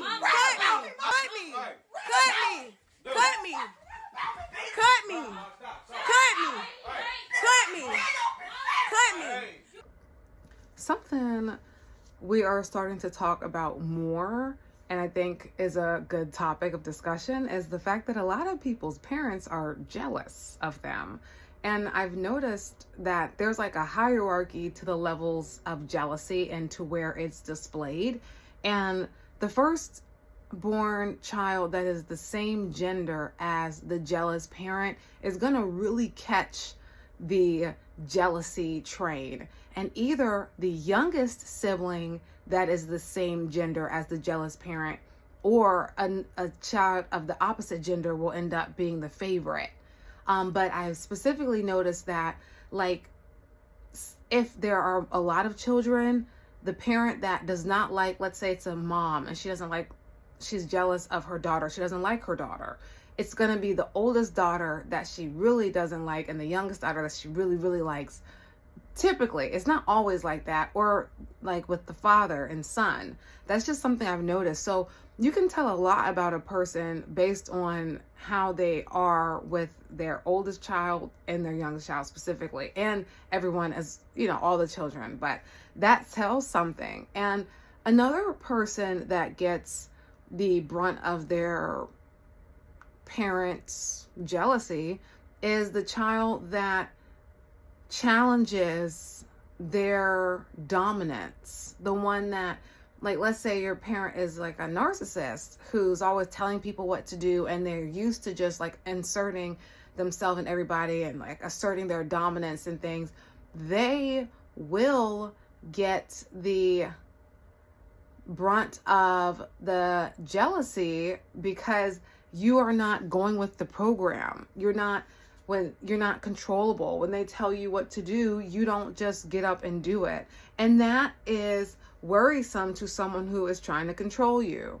me. Cut me. Cut me. Cut me. Cut me. Cut me. Cut me. Cut me. Cut me. Something we are starting to talk about more, and I think is a good topic of discussion, is the fact that a lot of people's parents are jealous of them. And I've noticed that there's like a hierarchy to the levels of jealousy and to where it's displayed. And the firstborn child that is the same gender as the jealous parent is going to really catch the jealousy train. And either the youngest sibling that is the same gender as the jealous parent or a child of the opposite gender will end up being the favorite. But I've specifically noticed that, like, if there are a lot of children, the parent that does not like, let's say it's a mom and she's jealous of her daughter. She doesn't like her daughter. It's going to be the oldest daughter that she really doesn't like and the youngest daughter that she really, really likes. Typically, it's not always like that, or like with the father and son. That's just something I've noticed. So you can tell a lot about a person based on how they are with their oldest child and their youngest child specifically, and everyone, as you know, all the children. But that tells something. And another person that gets the brunt of their parents' jealousy is the child that challenges their dominance. The one that, like, let's say your parent is like a narcissist who's always telling people what to do, and they're used to just like inserting themselves in everybody and like asserting their dominance and things. They will get the brunt of the jealousy because you are not going with the program. You're not controllable. When they tell you what to do, you don't just get up and do it. And that is worrisome to someone who is trying to control you.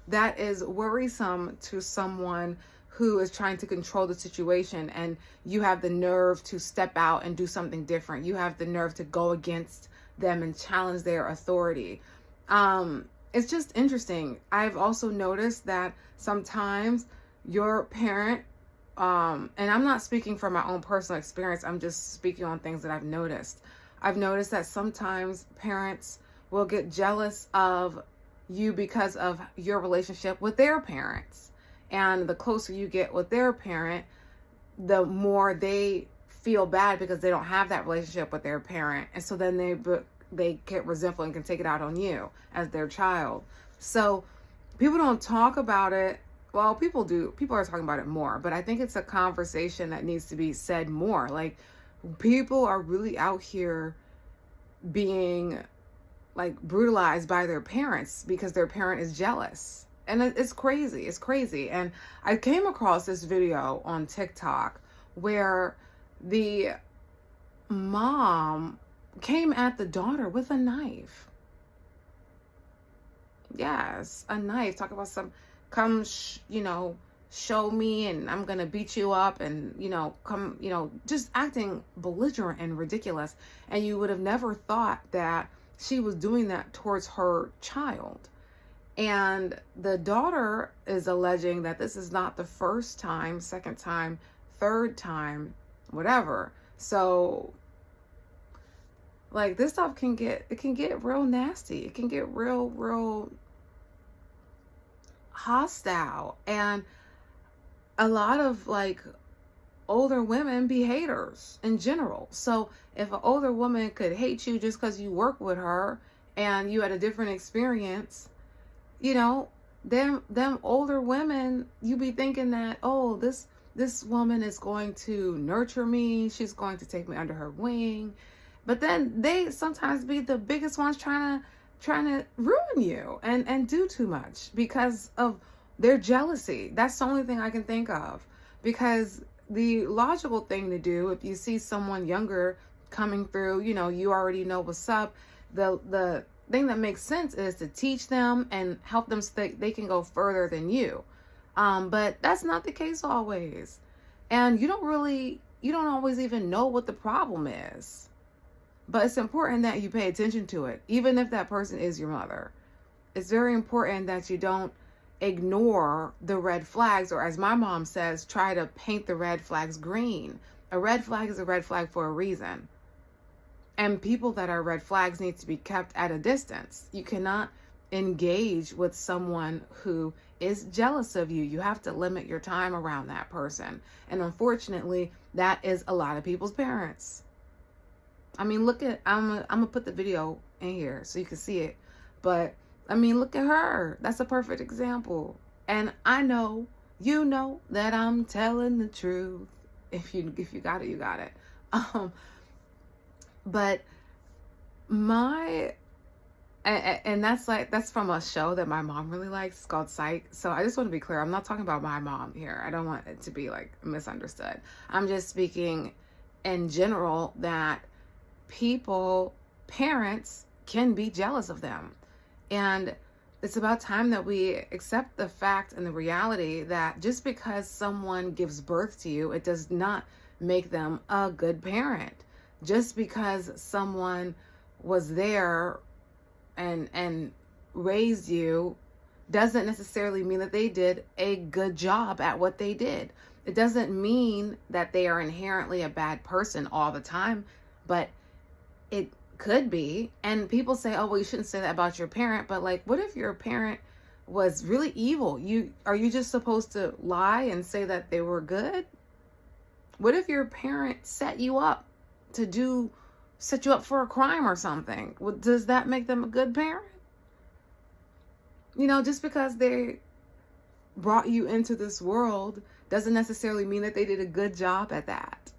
That is worrisome to someone who is trying to control the situation, and you have the nerve to step out and do something different. You have the nerve to go against them and challenge their authority. It's just interesting. I've also noticed that sometimes your parent, and I'm not speaking from my own personal experience, I'm just speaking on things that I've noticed. I've noticed that sometimes parents will get jealous of you because of your relationship with their parents. And the closer you get with their parent, the more they feel bad because they don't have that relationship with their parent. And so then they get resentful and can take it out on you as their child. So people don't talk about it. Well, people do. People are talking about it more, but I think it's a conversation that needs to be said more. Like, people are really out here being like brutalized by their parents because their parent is jealous. And it's crazy. It's crazy. And I came across this video on TikTok where the mom came at the daughter with a knife. Yes, a knife. Talk about come, show me and I'm going to beat you up and, just acting belligerent and ridiculous. And you would have never thought that she was doing that towards her child. And the daughter is alleging that this is not the first time, second time, third time, whatever. So, like, this stuff can get real nasty. It can get real hostile. And a lot of like older women be haters in general. So if an older woman could hate you just because you work with her and you had a different experience, them older women, you be thinking that, oh, this woman is going to nurture me. She's going to take me under her wing. But then they sometimes be the biggest ones trying to ruin you and do too much because of their jealousy. That's the only thing I can think of. Because the logical thing to do, if you see someone younger coming through, you already know what's up. The thing that makes sense is to teach them and help them so they can go further than you. But that's not the case always. And you don't always even know what the problem is. But it's important that you pay attention to it, even if that person is your mother. it's very important that you don't ignore the red flags, or as my mom says, try to paint the red flags green. A red flag is a red flag for a reason. And people that are red flags need to be kept at a distance. You cannot engage with someone who is jealous of you. You have to limit your time around that person. And unfortunately, that is a lot of people's parents. I mean, look at, I'm gonna put the video in here so you can see it. But I mean, look at her. That's a perfect example. And I know, you know that I'm telling the truth. If you got it, you got it. But and that's from a show that my mom really likes. It's called Psych. So I just want to be clear. I'm not talking about my mom here. I don't want it to be like misunderstood. I'm just speaking in general that parents can be jealous of them. And it's about time that we accept the fact and the reality that just because someone gives birth to you, it does not make them a good parent. Just because someone was there and raised you doesn't necessarily mean that they did a good job at what they did. It doesn't mean that they are inherently a bad person all the time, but it could be. And people say, oh, well, you shouldn't say that about your parent. But like, what if your parent was really evil? Are you just supposed to lie and say that they were good? What if your parent set you up for a crime or something? Does that make them a good parent? You know, just because they brought you into this world doesn't necessarily mean that they did a good job at that.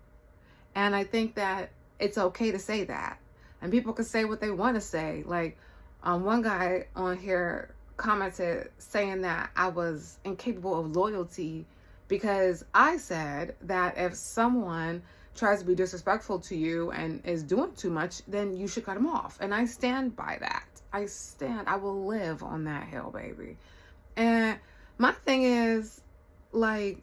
And I think that it's okay to say that. And people can say what they want to say. Like, one guy on here commented saying that I was incapable of loyalty because I said that if someone tries to be disrespectful to you and is doing too much, then you should cut them off. And I stand by that. I will live on that hill, baby. And my thing is, like,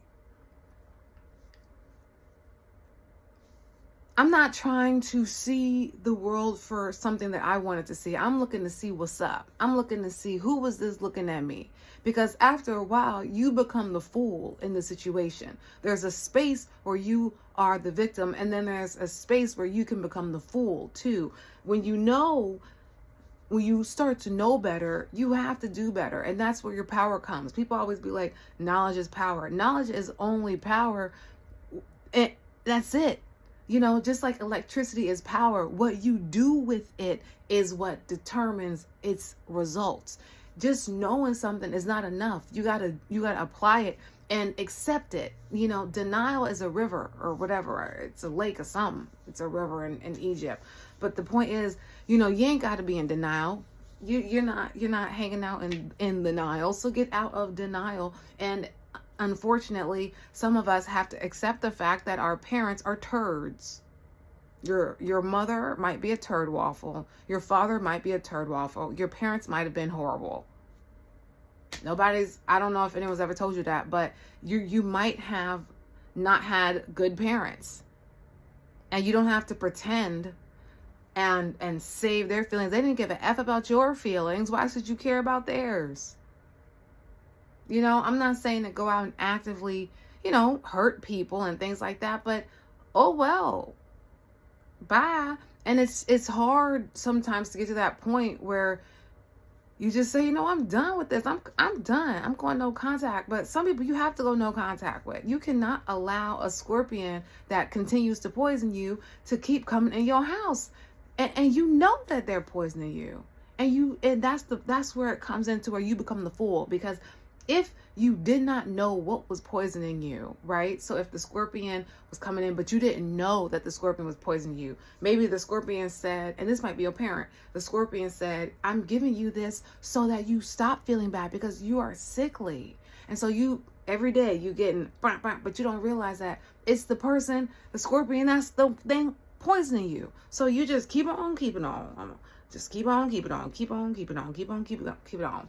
I'm not trying to see the world for something that I wanted to see. I'm looking to see what's up. I'm looking to see who was this looking at me. Because after a while, you become the fool in the situation. There's a space where you are the victim, and then there's a space where you can become the fool too. When you start to know better, you have to do better. And that's where your power comes. People always be like, knowledge is power. Knowledge is only power. That's it. You know, just like electricity is power, what you do with it is what determines its results. Just knowing something is not enough. You gotta apply it and accept it. You know, denial is a river or whatever. It's a lake or something. It's a river in Egypt. But the point is, you know, you ain't got to be in denial. You're not hanging out in denial. So get out of denial. And unfortunately, some of us have to accept the fact that our parents are turds. Your mother might be a turd waffle. Your father might be a turd waffle. Your parents might have been horrible. I don't know if anyone's ever told you that, but you might have not had good parents. And you don't have to pretend and save their feelings. They didn't give a F about your feelings. Why should you care about theirs? You know, I'm not saying to go out and actively, you know, hurt people and things like that, but oh well, bye. And it's hard sometimes to get to that point where you just say, you know, I'm done with this. I'm done. I'm going no contact. But some people you have to go no contact with. You cannot allow a scorpion that continues to poison you to keep coming in your house. And you know that they're poisoning you. And that's where it comes into where you become the fool, because if you did not know what was poisoning you, right? So if the scorpion was coming in, but you didn't know that the scorpion was poisoning you, maybe the scorpion said, and this might be your parent, the scorpion said, I'm giving you this so that you stop feeling bad because you are sickly. And so every day you getting, but you don't realize that it's the scorpion, that's the thing poisoning you. So you just keep on keeping on. Just keep on keeping on, keep on keeping on, keep on keeping on, keep it on.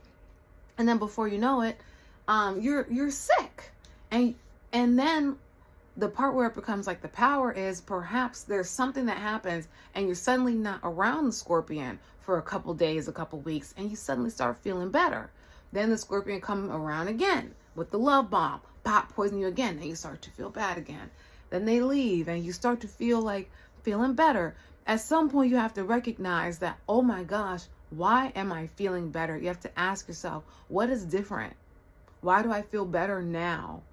And then before you know it, you're sick. And then the part where it becomes like the power is perhaps there's something that happens and you're suddenly not around the scorpion for a couple days, a couple weeks, and you suddenly start feeling better. Then the scorpion come around again with the love bomb, pop, poison you again, and you start to feel bad again. Then they leave and you start to feel like feeling better. At some point you have to recognize that, oh my gosh, why am I feeling better? You have to ask yourself, what is different? Why do I feel better now?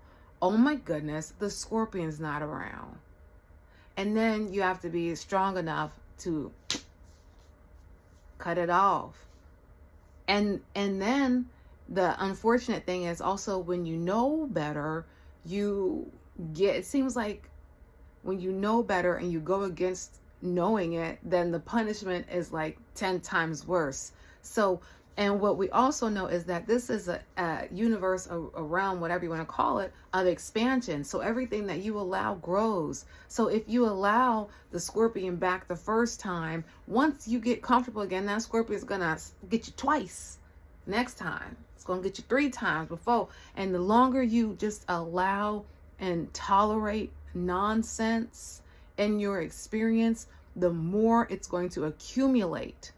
Oh my goodness, the scorpion's not around. And then you have to be strong enough to cut it off. And then the unfortunate thing is also when you know better, it seems like when you know better and you go against knowing it, then the punishment is like 10 times worse. So, and what we also know is that this is a universe around, whatever you want to call it, of expansion. So everything that you allow grows. So if you allow the scorpion back the first time, once you get comfortable again, that scorpion is going to get you twice next time. It's going to get you 3 times before. And the longer you just allow and tolerate nonsense in your experience, the more it's going to accumulate.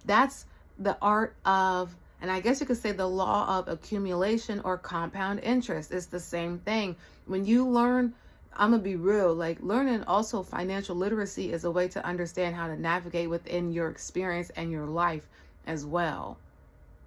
That's the art of, and I guess you could say the law of accumulation or compound interest. It's the same thing. When you learn, I'm gonna be real, like learning also financial literacy is a way to understand how to navigate within your experience and your life as well.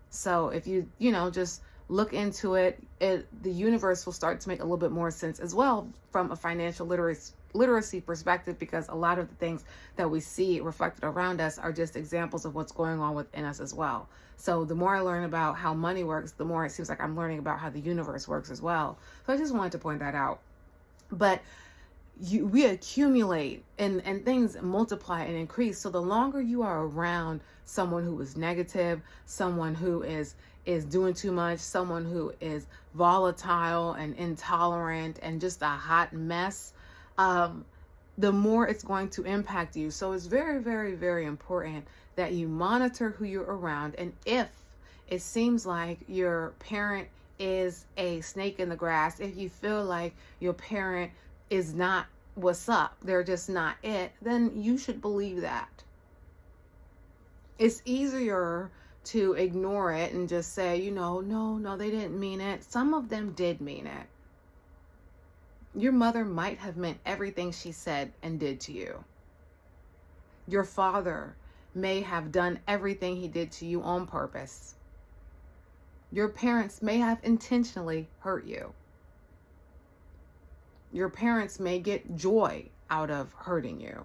So if you just look into it, the universe will start to make a little bit more sense as well from a financial literacy perspective, because a lot of the things that we see reflected around us are just examples of what's going on within us as well. So the more I learn about how money works, the more it seems like I'm learning about how the universe works as well. So I just wanted to point that out. But we accumulate and things multiply and increase. So the longer you are around someone who is negative, someone who is doing too much, someone who is volatile and intolerant and just a hot mess, the more it's going to impact you. So it's very, very, very important that you monitor who you're around. And if it seems like your parent is a snake in the grass, if you feel like your parent is not what's up, they're just not it, then you should believe that. It's easier to ignore it and just say, no, they didn't mean it. Some of them did mean it. Your mother might have meant everything she said and did to you. Your father may have done everything he did to you on purpose. Your parents may have intentionally hurt you. Your parents may get joy out of hurting you.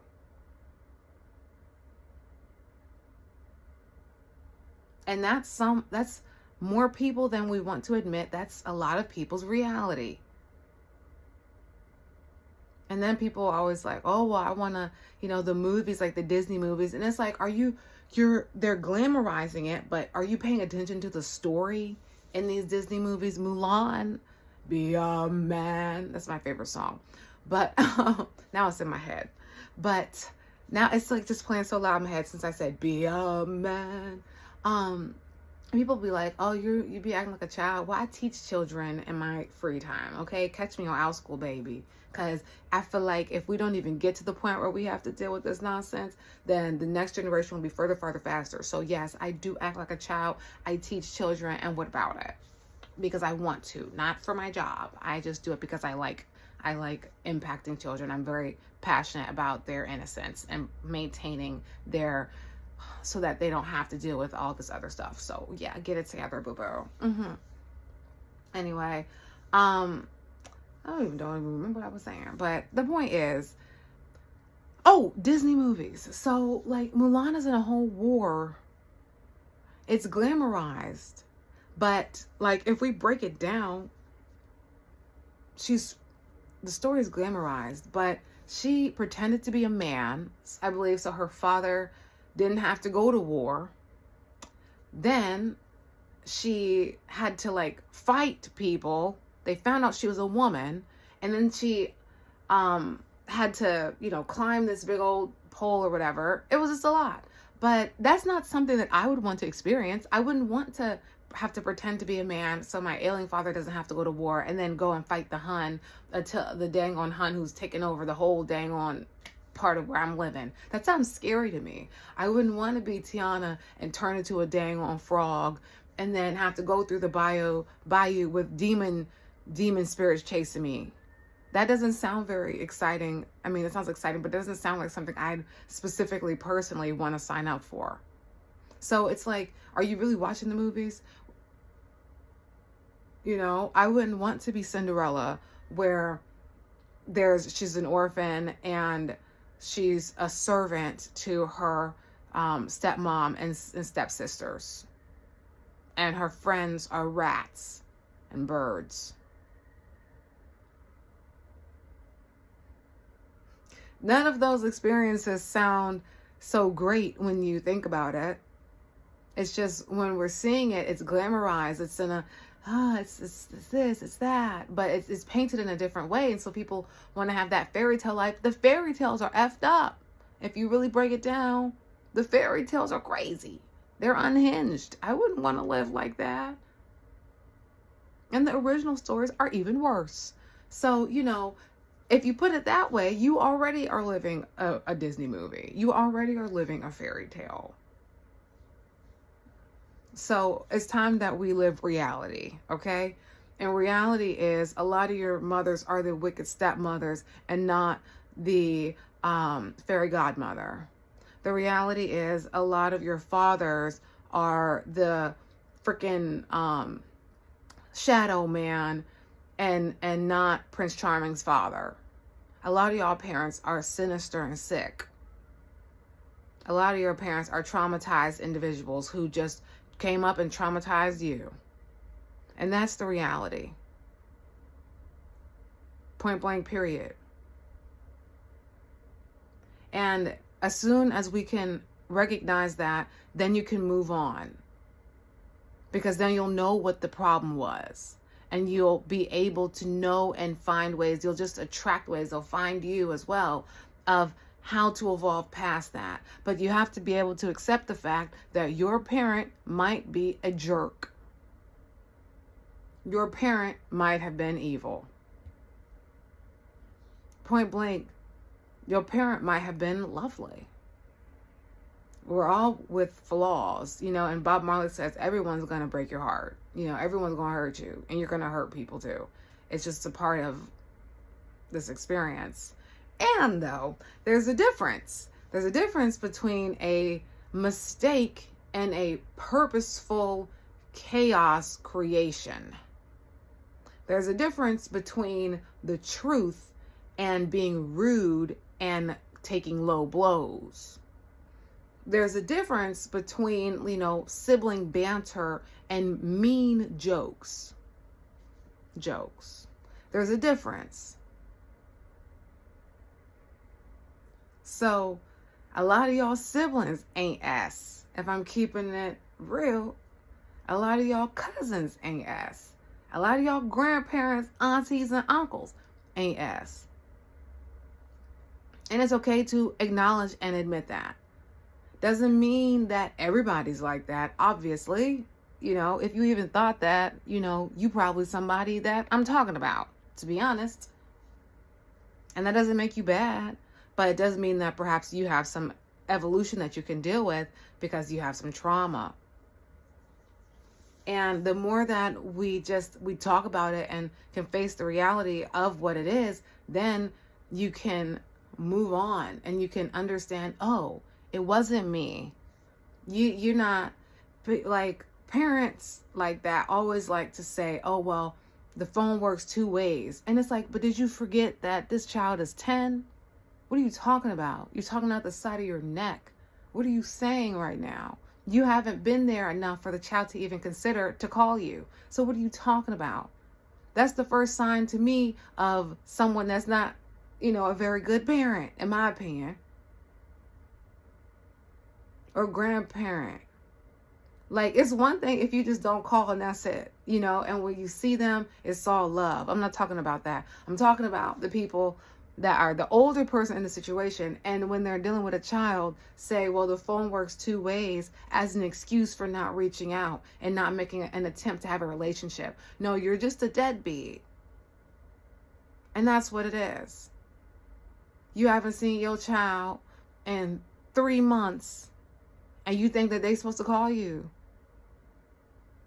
And that's more people than we want to admit. That's a lot of people's reality. And then people are always like, oh, well, I want to, the movies, like the Disney movies. And it's like, they're glamorizing it, but are you paying attention to the story in these Disney movies? Mulan, be a man. That's my favorite song. But now it's in my head. But now it's like just playing so loud in my head since I said, be a man. People be like, oh, you be acting like a child. Well, I teach children in my free time. Okay. Catch me on Out School, baby. Because I feel like if we don't even get to the point where we have to deal with this nonsense, then the next generation will be further, faster. So yes, I do act like a child. I teach children. And what about it? Because I want to, not for my job. I just do it because I like impacting children. I'm very passionate about their innocence and maintaining so that they don't have to deal with all this other stuff. So yeah, get it together, boo-boo. Anyway, I don't even remember what I was saying, but the point is, Disney movies. So like Mulan is in a whole war. It's glamorized, but like if we break it down, the story is glamorized, but she pretended to be a man, I believe, so her father didn't have to go to war. Then she had to fight people. They found out she was a woman, and then she had to, climb this big old pole or whatever. It was just a lot. But that's not something that I would want to experience. I wouldn't want to have to pretend to be a man so my ailing father doesn't have to go to war and then go and fight the Hun, until the dang on Hun who's taken over the whole dang on part of where I'm living. That sounds scary to me. I wouldn't want to be Tiana and turn into a dang on frog and then have to go through the bayou with demon spirits chasing me. That doesn't sound very exciting. I mean, it sounds exciting, but it doesn't sound like something I'd specifically, personally want to sign up for. So it's like, are you really watching the movies? You know, I wouldn't want to be Cinderella, where she's an orphan and she's a servant to her stepmom and stepsisters. And her friends are rats and birds. None of those experiences sound so great when you think about it. It's just when we're seeing it, it's glamorized. It's in a, it's this, it's that. But it's painted in a different way. And so people want to have that fairy tale life. The fairy tales are effed up. If you really break it down, the fairy tales are crazy. They're unhinged. I wouldn't want to live like that. And the original stories are even worse. So, you know, if you put it that way, you already are living a Disney movie. You already are living a fairy tale. So it's time that we live reality, okay? And reality is a lot of your mothers are the wicked stepmothers and not the fairy godmother. The reality is a lot of your fathers are the freaking shadow man and not Prince Charming's father. A lot of y'all parents are sinister and sick. A lot of your parents are traumatized individuals who just came up and traumatized you. And that's the reality. Point blank, period. And as soon as we can recognize that, then you can move on. Because then you'll know what the problem was. And you'll be able to know and find ways. You'll just attract ways. They'll find you as well of how to evolve past that. But you have to be able to accept the fact that your parent might be a jerk. Your parent might have been evil. Point blank, your parent might have been lovely. We're all with flaws, you know, and Bob Marley says everyone's going to break your heart. You know, everyone's going to hurt you, and you're going to hurt people too. It's just a part of this experience. And though, there's a difference. There's a difference between a mistake and a purposeful chaos creation. There's a difference between the truth and being rude and taking low blows. There's a difference between, you know, sibling banter and mean jokes. There's a difference. So, a lot of y'all siblings ain't ass. If I'm keeping it real, a lot of y'all cousins ain't ass. A lot of y'all grandparents, aunties, and uncles ain't ass. And it's okay to acknowledge and admit that. Doesn't mean that everybody's like that, obviously. You know, if you even thought that, you know, you probably somebody that I'm talking about, to be honest. And that doesn't make you bad, but it does mean that perhaps you have some evolution that you can deal with because you have some trauma. And the more that we talk about it and can face the reality of what it is, then you can move on and you can understand, oh, it wasn't me. You're not, like, parents like that always like to say, oh, well, the phone works two ways. And it's like, but did you forget that this child is 10? What are you talking about? You're talking out the side of your neck. What are you saying right now? You haven't been there enough for the child to even consider to call you. So what are you talking about? That's the first sign to me of someone that's not, you know, a very good parent, in my opinion. Or grandparent. Like, it's one thing if you just don't call and that's it, you know, and when you see them, it's all love. I'm not talking about that. I'm talking about the people that are the older person in the situation, and when they're dealing with a child, say, well, the phone works two ways as an excuse for not reaching out and not making an attempt to have a relationship. No, you're just a deadbeat. And that's what it is. You haven't seen your child in 3 months, and you think that they're supposed to call you.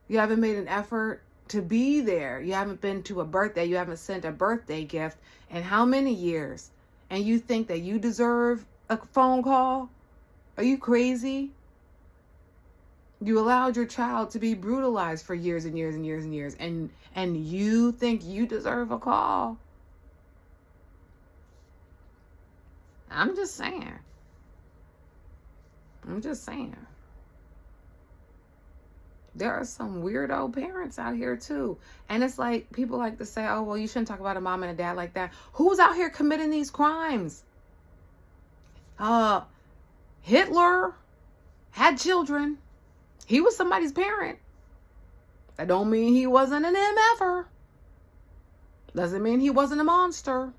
You haven't made an effort to be there. You haven't been to a birthday. You haven't sent a birthday gift in how many years? And you think that you deserve a phone call? Are you crazy? You allowed your child to be brutalized for years and years and years and years, and you think you deserve a call? I'm just saying. There are some weirdo parents out here too. And it's like, people like to say, oh, well, you shouldn't talk about a mom and a dad like that. Who's out here committing these crimes? Hitler had children. He was somebody's parent. That don't mean he wasn't an MFer. Doesn't mean he wasn't a monster.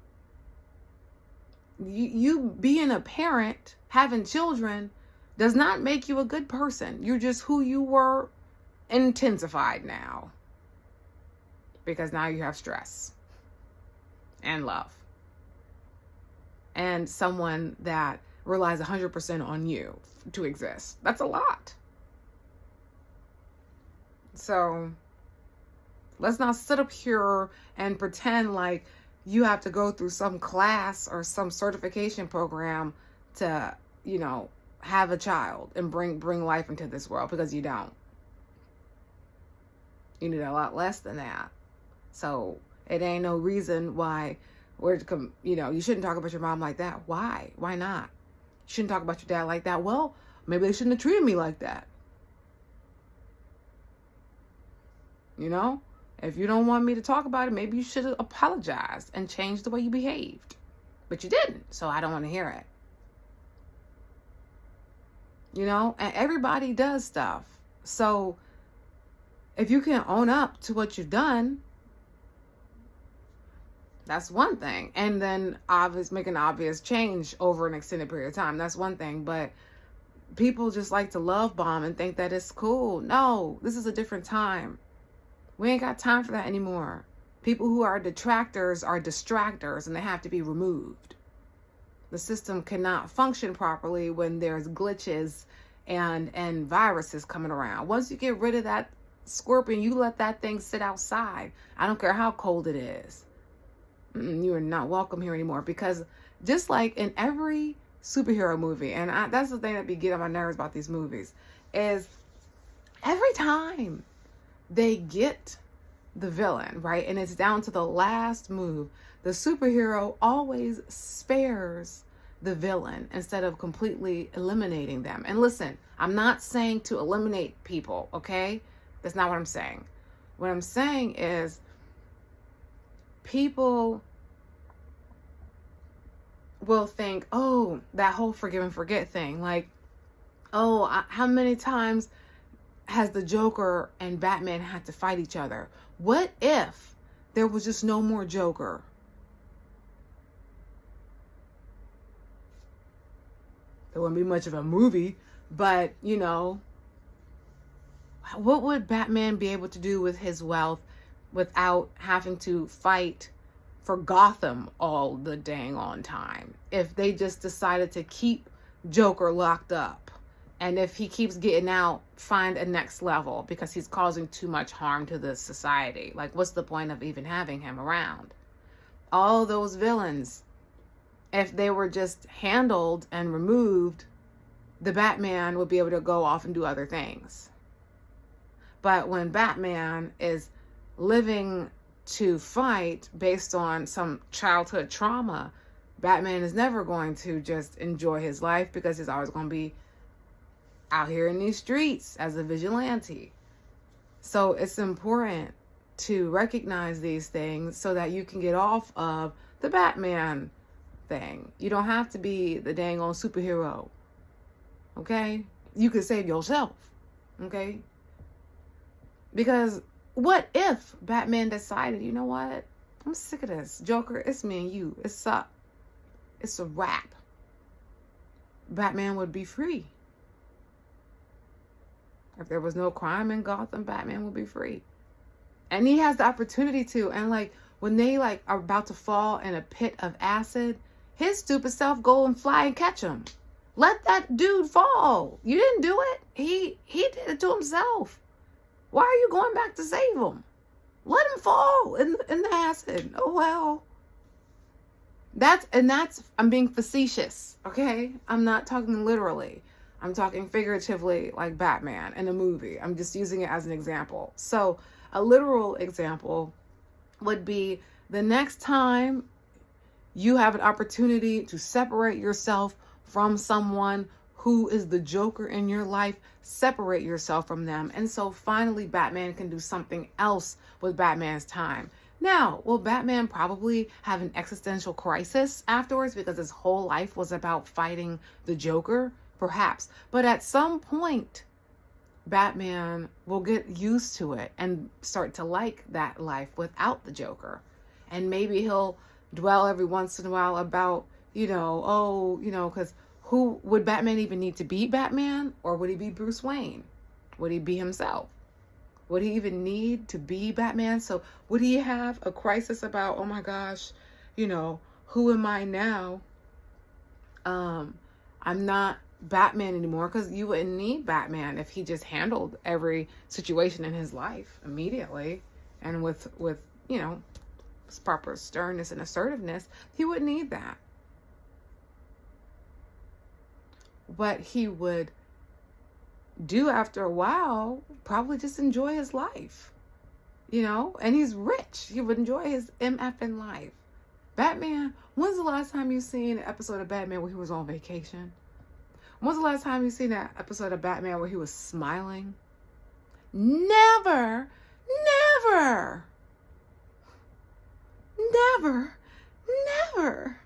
You being a parent, having children, does not make you a good person. You're just who you were, intensified now. Because now you have stress and love. And someone that relies 100% on you to exist. That's a lot. So let's not sit up here and pretend like you have to go through some class or some certification program to, have a child and bring life into this world, because you don't. You need a lot less than that. So it ain't no reason why you shouldn't talk about your mom like that. Why? Why not? You shouldn't talk about your dad like that. Well, maybe they shouldn't have treated me like that. If you don't want me to talk about it, maybe you should have apologized and changed the way you behaved. But you didn't, so I don't want to hear it. And everybody does stuff. So if you can own up to what you've done, that's one thing. And then make an obvious change over an extended period of time. That's one thing. But people just like to love bomb and think that it's cool. No, this is a different time. We ain't got time for that anymore. People who are detractors are distractors, and they have to be removed. The system cannot function properly when there's glitches and viruses coming around. Once you get rid of that scorpion, you let that thing sit outside. I don't care how cold it is. You are not welcome here anymore. Because just like in every superhero movie, and that's the thing that be getting on my nerves about these movies, is every time they get the villain, right? And it's down to the last move. The superhero always spares the villain instead of completely eliminating them. And listen, I'm not saying to eliminate people, okay? That's not what I'm saying. What I'm saying is people will think, oh, that whole forgive and forget thing. Like, how many times has the Joker and Batman had to fight each other? What if there was just no more Joker? It wouldn't be much of a movie, but, what would Batman be able to do with his wealth without having to fight for Gotham all the dang on time? If they just decided to keep Joker locked up, and if he keeps getting out, find a next level because he's causing too much harm to the society. Like, what's the point of even having him around? All those villains, if they were just handled and removed, the Batman would be able to go off and do other things. But when Batman is living to fight based on some childhood trauma, Batman is never going to just enjoy his life because he's always going to be out here in these streets as a vigilante. So it's important to recognize these things so that you can get off of the Batman thing. You don't have to be the dang on superhero. Okay? You can save yourself. Okay? Because what if Batman decided, you know what? I'm sick of this. Joker, it's me and you. It sucks. it's a wrap. Batman would be free. If there was no crime in Gotham, Batman would be free. And he has the opportunity to. And like when they like are about to fall in a pit of acid, his stupid self go and fly and catch him. Let that dude fall. You didn't do it. He did it to himself. Why are you going back to save him? Let him fall in the acid. Oh well. That's I'm being facetious, okay? I'm not talking literally. I'm talking figuratively, like Batman in a movie. I'm just using it as an example. So a literal example would be the next time you have an opportunity to separate yourself from someone who is the Joker in your life, separate yourself from them. And so finally Batman can do something else with Batman's time. Now, will Batman probably have an existential crisis afterwards because his whole life was about fighting the Joker? Perhaps. But at some point, Batman will get used to it and start to like that life without the Joker. And maybe he'll dwell every once in a while about, because who would Batman even need to be Batman? Or would he be Bruce Wayne? Would he be himself? Would he even need to be Batman? So would he have a crisis about, oh my gosh, who am I now? I'm not Batman anymore, because you wouldn't need Batman if he just handled every situation in his life immediately and with proper sternness and assertiveness. He wouldn't need that. What he would do after a while, probably just enjoy his life, and he's rich. He would enjoy his MFing life. Batman, when's the last time you seen an episode of Batman where he was on vacation? When's the last time you seen that episode of Batman where he was smiling? Never, never, never, never,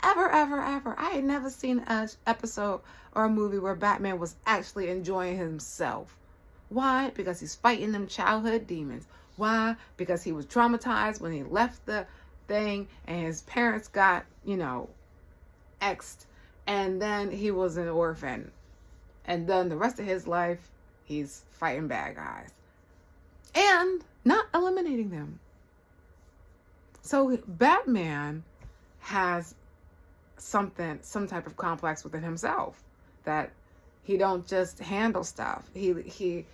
ever, ever, ever. I had never seen an episode or a movie where Batman was actually enjoying himself. Why? Because he's fighting them childhood demons. Why? Because he was traumatized when he left the thing and his parents got, exed. And then he was an orphan. And then the rest of his life, he's fighting bad guys. And not eliminating them. So Batman has some type of complex within himself. That he don't just handle stuff. He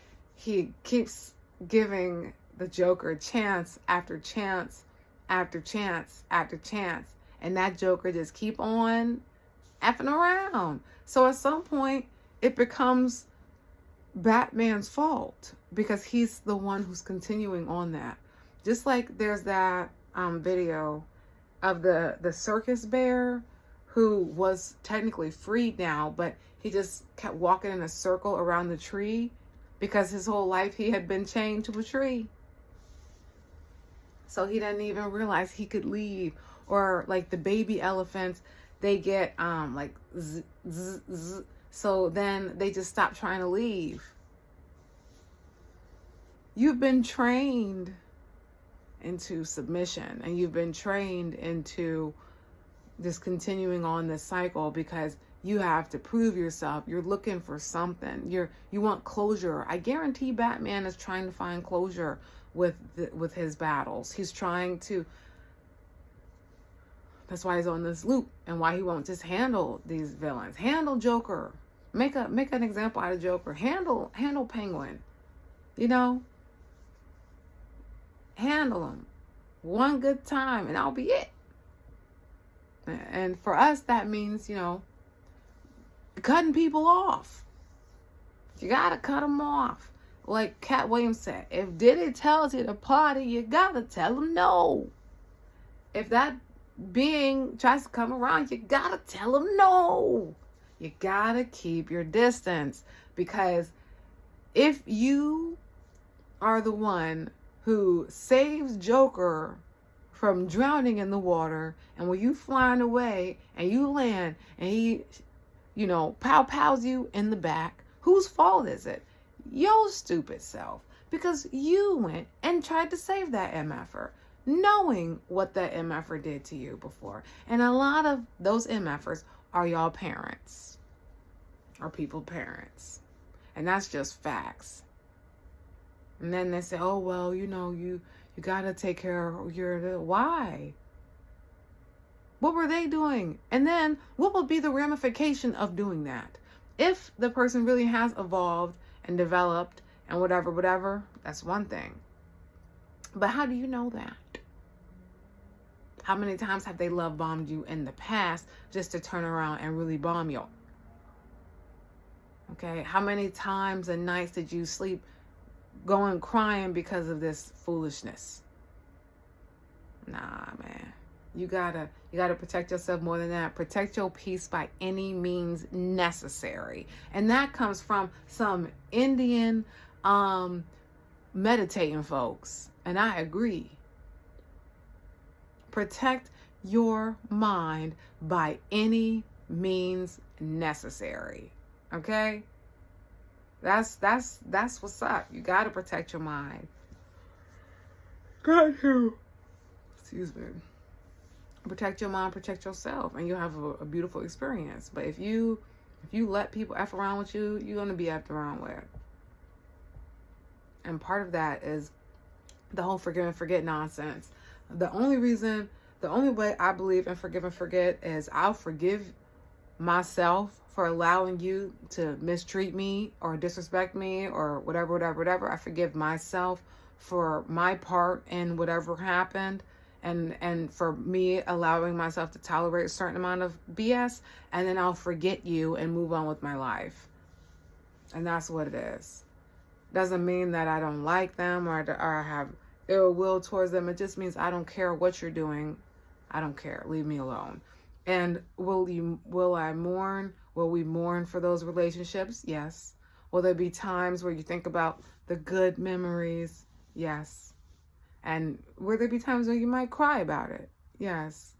keeps giving the Joker chance after chance after chance after chance. And that Joker just keep on effing around. So at some point, it becomes Batman's fault because he's the one who's continuing on that. Just like there's that video of the circus bear who was technically freed now, but he just kept walking in a circle around the tree because his whole life he had been chained to a tree. So he didn't even realize he could leave. Or like the baby elephants, they get so then they just stop trying to leave. You've been trained into submission, and you've been trained into just continuing on this cycle because you have to prove yourself. You're looking for something. You want closure. I guarantee Batman is trying to find closure with his battles. He's trying to. That's why he's on this loop, and why he won't just handle these villains. Handle Joker. Make an example out of Joker. Handle Penguin. Handle him one good time, and that'll be it. And for us, that means cutting people off. You gotta cut them off. Like Cat Williams said, if Diddy tells you to party, you gotta tell him no. If that being tries to come around, you gotta tell him no. You gotta keep your distance, because if you are the one who saves Joker from drowning in the water, and when you flying away and you land and he pows you in the back, whose fault is it? Your stupid self, because you went and tried to save that MFer. knowing what that MFer did to you before. And a lot of those MFers are y'all parents or people parents. And that's just facts. And then they say, oh, well, you got to take care of why? What were they doing? And then what will be the ramification of doing that? If the person really has evolved and developed and whatever, that's one thing. But how do you know that? How many times have they love bombed you in the past just to turn around and really bomb you? Okay, how many times and nights did you sleep going crying because of this foolishness? Nah, man. You gotta protect yourself more than that. Protect your peace by any means necessary. And that comes from some Indian meditating folks. And I agree. Protect your mind by any means necessary. Okay? That's what's up. You gotta protect your mind. Got to. Excuse me. Protect your mind, protect yourself, and you'll have a beautiful experience. But if you let people F around with you, you're gonna be effed around with. And part of that is the whole forgive and forget nonsense. The only way I believe in forgive and forget is I'll forgive myself for allowing you to mistreat me or disrespect me or whatever. I forgive myself for my part in whatever happened. And for me allowing myself to tolerate a certain amount of BS, and then I'll forget you and move on with my life. And that's what it is. Doesn't mean that I don't like them or I have ill will towards them. It just means I don't care what you're doing. I don't care. Leave me alone. And will I mourn? Will we mourn for those relationships? Yes. Will there be times where you think about the good memories? Yes. And will there be times when you might cry about it? Yes.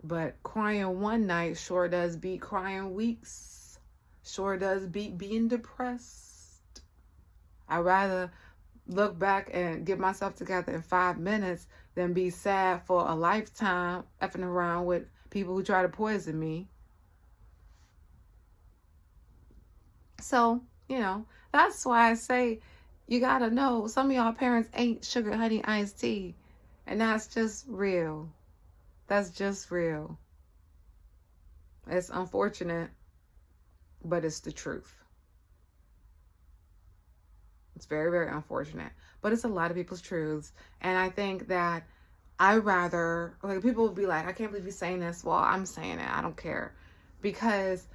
But crying one night sure does beat crying weeks. Sure does beat being depressed. I'd rather look back and get myself together in 5 minutes than be sad for a lifetime effing around with people who try to poison me. So, that's why I say, you gotta know, some of y'all parents ain't sugar, honey, iced tea. And that's just real. That's just real. It's unfortunate, but it's the truth. It's very, very unfortunate. But it's a lot of people's truths. And I think that people will be like, I can't believe you're saying this. Well, I'm saying it. I don't care. Because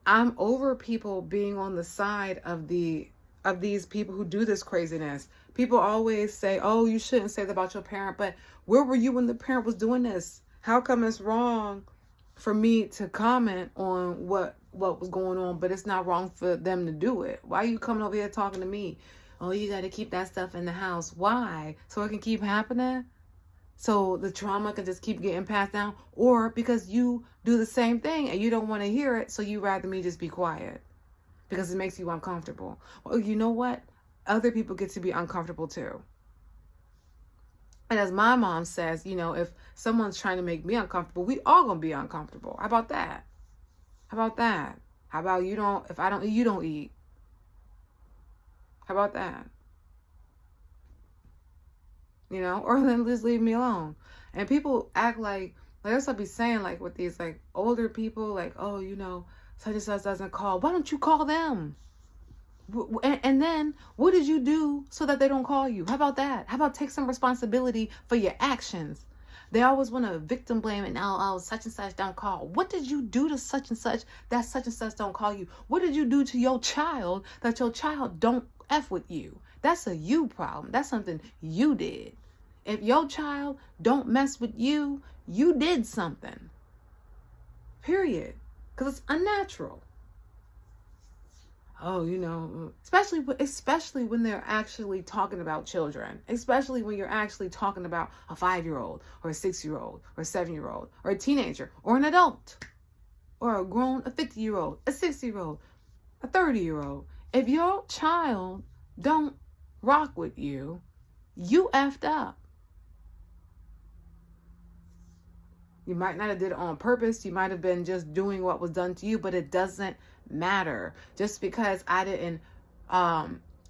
I'm over people being on the side of these people who do this craziness. People always say, oh, you shouldn't say that about your parent, but where were you when the parent was doing this? How come it's wrong for me to comment on what was going on, but it's not wrong for them to do it? Why are you coming over here talking to me? Oh, you got to keep that stuff in the house. Why? So it can keep happening? So the trauma can just keep getting passed down? Or because you do the same thing and you don't want to hear it, so you rather me just be quiet? Because it makes you uncomfortable. Well, you know what? Other people get to be uncomfortable too. And as my mom says, if someone's trying to make me uncomfortable, we all gonna be uncomfortable. How about that? How about that? How about if I don't eat, you don't eat? How about that? Or then just leave me alone. And people act like that's what I be saying, like with these like older people, like, oh, such and such doesn't call. Why don't you call them? And then what did you do so that they don't call you? How about that? How about take some responsibility for your actions? They always want to victim blame it. Now, oh, such and such don't call. What did you do to such and such that such and such don't call you? What did you do to your child that your child don't F with you? That's a you problem. That's something you did. If your child don't mess with you, you did something. Period. Because it's unnatural. Oh, especially when they're actually talking about children. Especially when you're actually talking about a 5-year-old or a 6-year-old or a 7-year-old or a teenager or an adult or a 50-year-old, a 60-year-old, a 30-year-old. If your child don't rock with you, you effed up. You might not have did it on purpose. You might have been just doing what was done to you, but it doesn't matter. Just because I didn't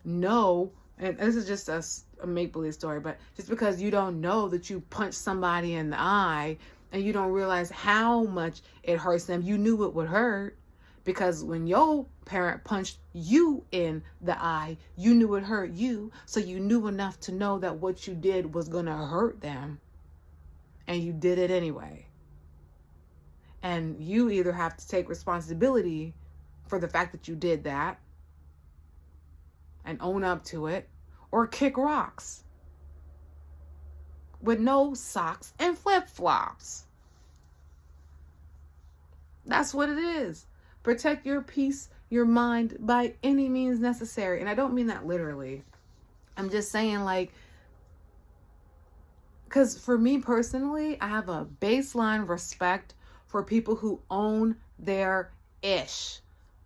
know, and this is just a make-believe story, but just because you don't know that you punched somebody in the eye and you don't realize how much it hurts them, you knew it would hurt. Because when your parent punched you in the eye, you knew it hurt you. So you knew enough to know that what you did was going to hurt them. And you did it anyway. And you either have to take responsibility for the fact that you did that and own up to it, or kick rocks with no socks and flip-flops. That's what it is. Protect your peace, your mind by any means necessary. And I don't mean that literally. I'm just saying, like, because for me personally, I have a baseline respect for people who own their ish.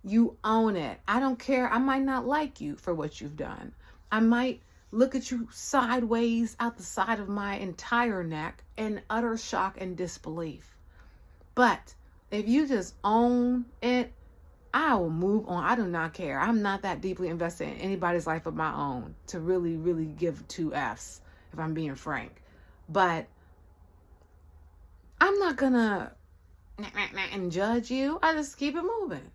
You own it. I don't care. I might not like you for what you've done. I might look at you sideways out the side of my entire neck in utter shock and disbelief. But if you just own it, I will move on. I do not care. I'm not that deeply invested in anybody's life of my own to really, really give two Fs, if I'm being frank. But I'm not gonna and judge you. I just keep it moving.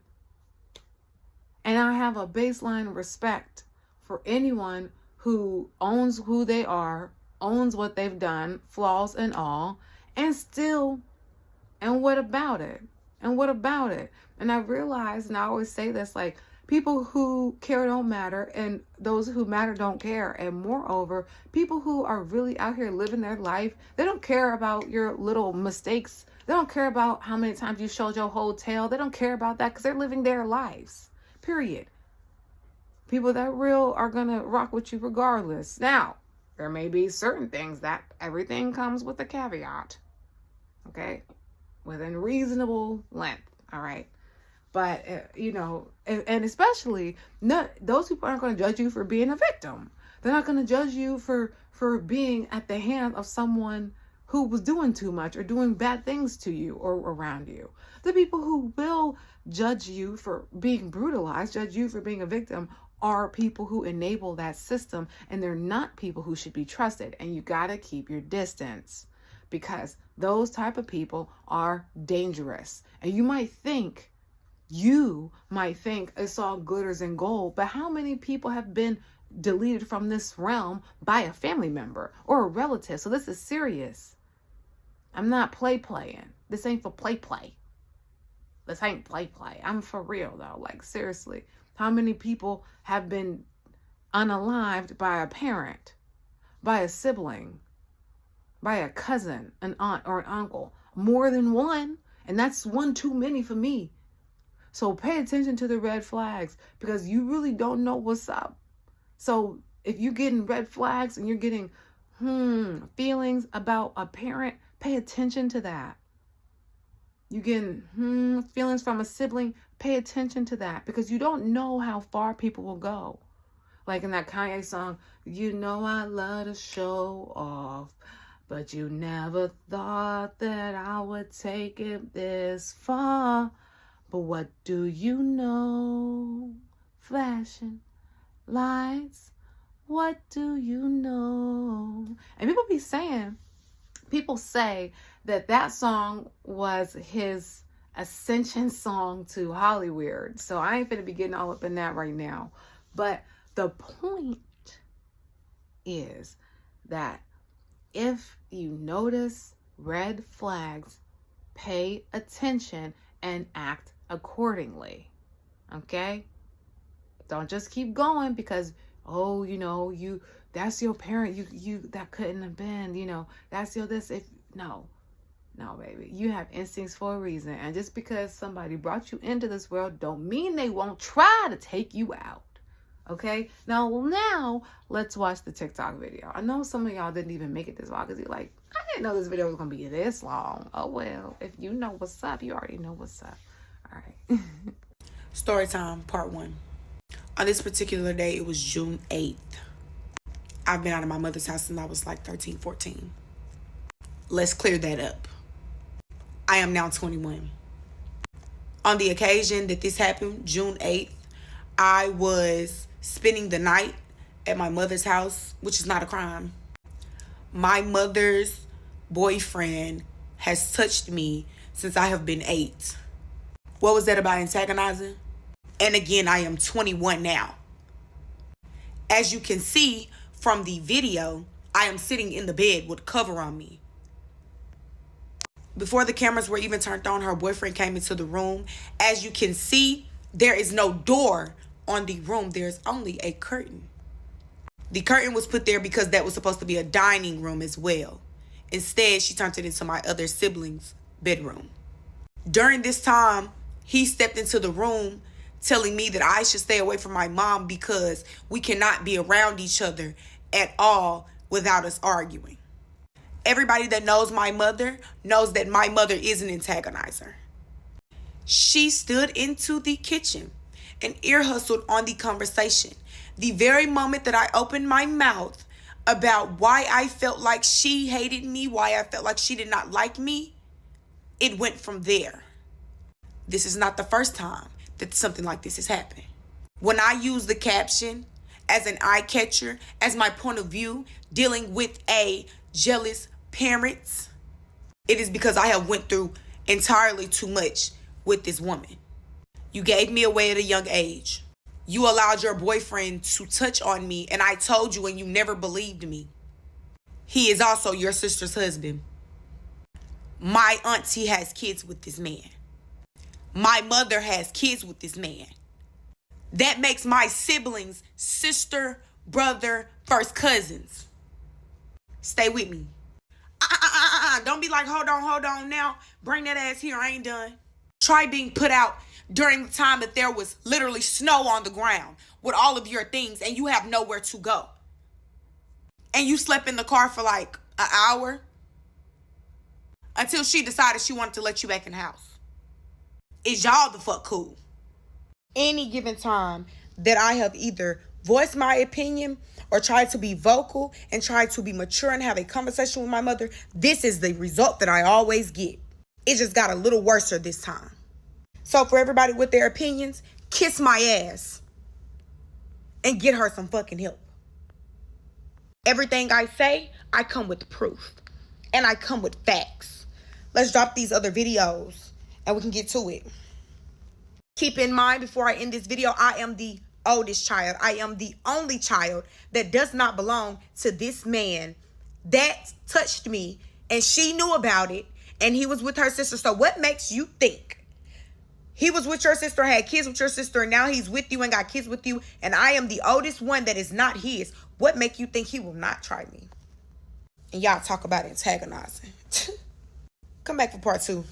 And I have a baseline respect for anyone who owns who they are, owns what they've done, flaws and all, and still, and what about it? And what about it? And I realize, and I always say this, like, people who care don't matter, and those who matter don't care. And moreover, people who are really out here living their life, they don't care about your little mistakes. They don't care about how many times you showed your whole tail. They don't care about that because they're living their lives, period. People that real are going to rock with you regardless. Now, there may be certain things that everything comes with a caveat, okay? Within reasonable length, all right? But, and especially, those people aren't going to judge you for being a victim. They're not going to judge you for being at the hand of someone who was doing too much or doing bad things to you or around you. The people who will judge you for being brutalized, judge you for being a victim, are people who enable that system, and they're not people who should be trusted. And you got to keep your distance, because those type of people are dangerous. And you might think it's all glitters and gold, but how many people have been deleted from this realm by a family member or a relative? So this is serious. I'm not playing. This ain't for play. This ain't play. I'm for real though. Like, seriously, how many people have been unalived by a parent, by a sibling, by a cousin, an aunt, or an uncle? More than one. And that's one too many for me. So pay attention to the red flags, because you really don't know what's up. So if you're getting red flags and you're getting feelings about a parent, pay attention to that. You getting feelings from a sibling, pay attention to that, because you don't know how far people will go. Like in that Kanye song, you know I love to show off, but you never thought that I would take it this far. But what do you know? Flashing lights. What do you know? And people say that song was his ascension song to Hollywood. So I ain't finna be getting all up in that right now. But the point is that if you notice red flags, pay attention and act accordingly. Okay? Don't just keep going because, that's your parent. You that couldn't have been, that's your this. No, baby. You have instincts for a reason. And just because somebody brought you into this world don't mean they won't try to take you out. Okay? Now let's watch the TikTok video. I know some of y'all didn't even make it this long because you're like, I didn't know this video was going to be this long. Oh, well, if you know what's up, you already know what's up. All right. Storytime, part 1. On this particular day, it was June 8th. I've been out of my mother's house since I was like 13, 14. Let's clear that up. I am now 21. On the occasion that this happened, June 8th, I was spending the night at my mother's house, which is not a crime. My mother's boyfriend has touched me since I have been 8. What was that about antagonizing? And again, I am 21 now. As you can see from the video, I am sitting in the bed with cover on me. Before the cameras were even turned on, her boyfriend came into the room. As you can see, there is no door on the room. There's only a curtain. The curtain was put there because that was supposed to be a dining room as well. Instead, she turned it into my other sibling's bedroom. During this time, he stepped into the room telling me that I should stay away from my mom because we cannot be around each other at all without us arguing. Everybody that knows my mother knows that my mother is an antagonizer. She stood into the kitchen and ear hustled on the conversation. The very moment that I opened my mouth about why I felt like she hated me, why I felt like she did not like me, it went from there. This is not the first time that something like this has happened. When I use the caption as an eye catcher, as my point of view, dealing with a jealous parent, it is because I have went through entirely too much with this woman. You gave me away at a young age. You allowed your boyfriend to touch on me, and I told you and you never believed me. He is also your sister's husband. My auntie has kids with this man. My mother has kids with this man. That makes my siblings sister, brother, first cousins. Stay with me. Don't be like, hold on now. Bring that ass here. I ain't done. Try being put out during the time that there was literally snow on the ground with all of your things and you have nowhere to go. And you slept in the car for like an hour until she decided she wanted to let you back in the house. Is y'all the fuck cool? Any given time that I have either voiced my opinion or tried to be vocal and tried to be mature and have a conversation with my mother, this is the result that I always get. It just got a little worse this time. So for everybody with their opinions, kiss my ass and get her some fucking help. Everything I say, I come with proof and I come with facts. Let's drop these other videos and we can get to it. Keep in mind, before I end this video, I am the oldest child. I am the only child that does not belong to this man that touched me, and she knew about it, and he was with her sister. So what makes you think he was with your sister, had kids with your sister, and now he's with you and got kids with you, and I am the oldest one that is not his? What make you think he will not try me? And y'all talk about antagonizing. Come back for part 2.